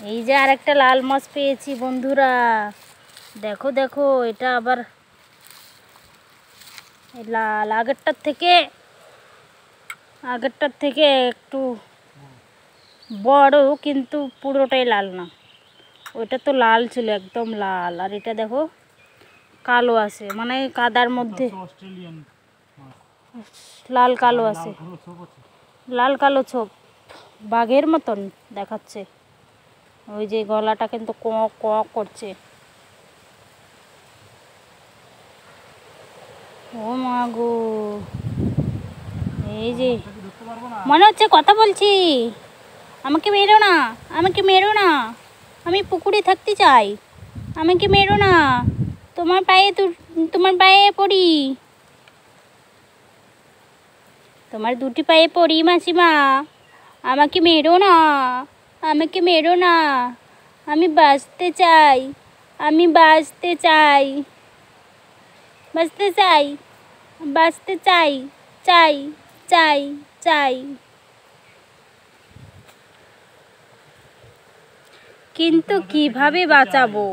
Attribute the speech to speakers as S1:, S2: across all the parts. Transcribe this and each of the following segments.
S1: এই যে আরেকটা লাল মাছ পেয়েছি বন্ধুরা, দেখো দেখো, এটা আবার লাল আগেরটার থেকে একটু বড়, কিন্তু পুরোটাই লাল না। ওইটা তো লাল ছিল, একদম লাল, আর এটা দেখো কালো আছে, মানে কাদার মধ্যে লাল কালো আছে, লাল কালো ছোপ, বাঘের মতন দেখাচ্ছে। ওই যে গলাটা কিন্তু কক কক করছে। ও মা গো, এই যে মনে হচ্ছে কথা বলছি, আমাকে মেরো না, আমাকে মেরো না, আমি পুকুরে থাকতে চাই, আমাকে মেরো না, তোমার পায়ে পড়ি, তোমার দুটি পায়ে পড়ি মাসিমা, আমাকে মেরো না, আমাকে মেরো না, আমি বাঁচতে চাই, আমি বাঁচতে চাই, বাঁচতে চাই, বাঁচতে চাই, চাই চাই চাই। কিন্তু কিভাবে বাঁচাবো,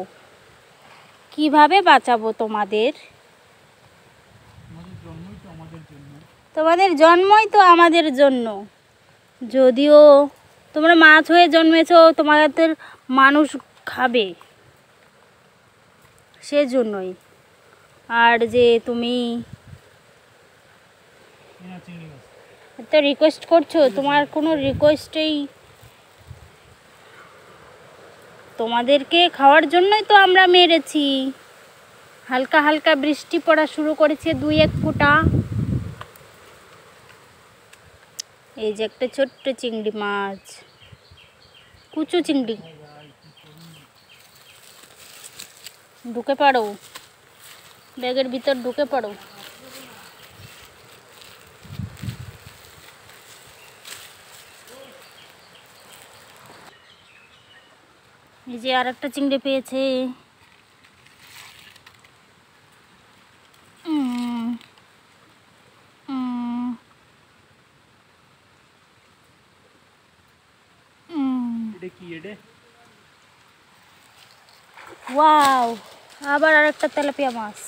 S1: কিভাবে বাঁচাবো তোমাদের? তোমাদের জন্মই তো আমাদের জন্য। যদিও তোমরা মাছ হয়ে জন্মেছো, তোমাদের মানুষ খাবে, সেজন্যই। আর যে তুমি এত রিকোয়েস্ট করছো, তোমার কোনো রিকোয়েস্টেই, তোমাদেরকে খাওয়ার জন্যই তো আমরা মেরেছি। হালকা হালকা বৃষ্টি পড়া শুরু করেছে, 2-1 ফোঁটা। এই যে একটা ছোট্ট চিংড়ি মাছ, কুচু চিংড়ি, ঢুকে পড়ো, ব্যাগের ভিতর ঢুকে পড়ো। এই যে আরেকটা চিংড়ি পেয়েছে। ওয়াও, আবার আরেকটা তেলাপিয়া মাছ।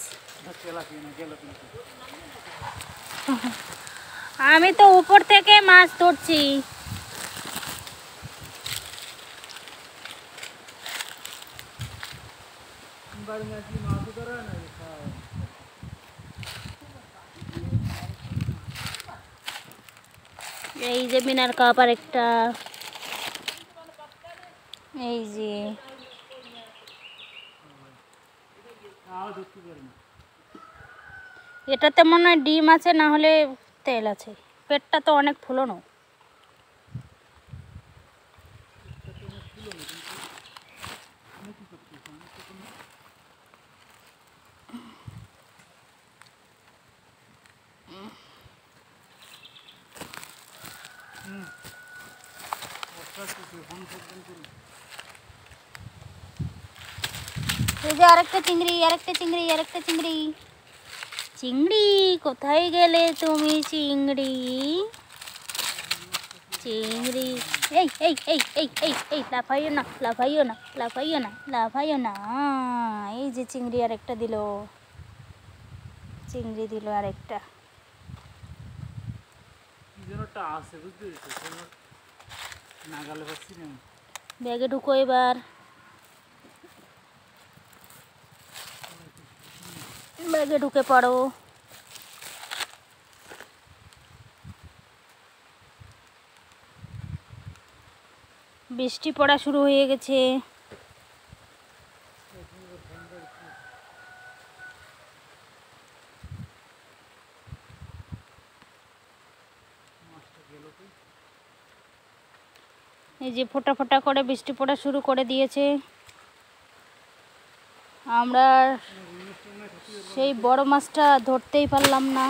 S1: আমি তো উপর থেকে মাছ ধরছি। এই যে মিনার কাপ আরেকটা, এই যে এটাতে মনে হয় ডিম আছে, না হলে তেল আছে। পেটটা তো অনেক ফুলানো। এই যে আরেকটা চিংড়ি, আরেকটা চিংড়ি, আরেকটা চিংড়ি। চিংড়ি কোথায় গেলে তুমি চিংড়ি? চিংড়ি, এই এই এই এই এই এই লাফাইও না, লাফাইও না, লাফাইও না, লাফাইও না। এই যে চিংড়ি আরেকটা দিল, চিংড়ি দিল আরেকটা। ব্যাগে ঢুকো এবার, ব্যাগে ঢুকে পড়ো। বৃষ্টি পড়া শুরু হয়ে গেছে। এই যে ফোঁটা ফোঁটা করে বৃষ্টি পড়া শুরু করে দিয়েছে। আমরা সেই বড় মাছটা ধরতেই পারলাম না।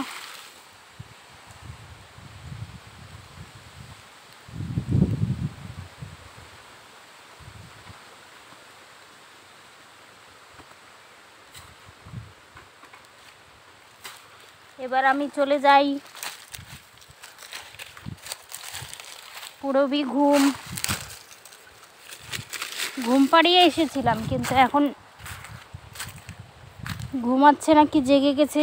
S1: এবার আমি চলে যাই পুরবী ঘুম। ঘুম পাড়িয়ে এসেছিলাম, কিন্তু এখন ঘুমাচ্ছে নাকি জেগে গেছে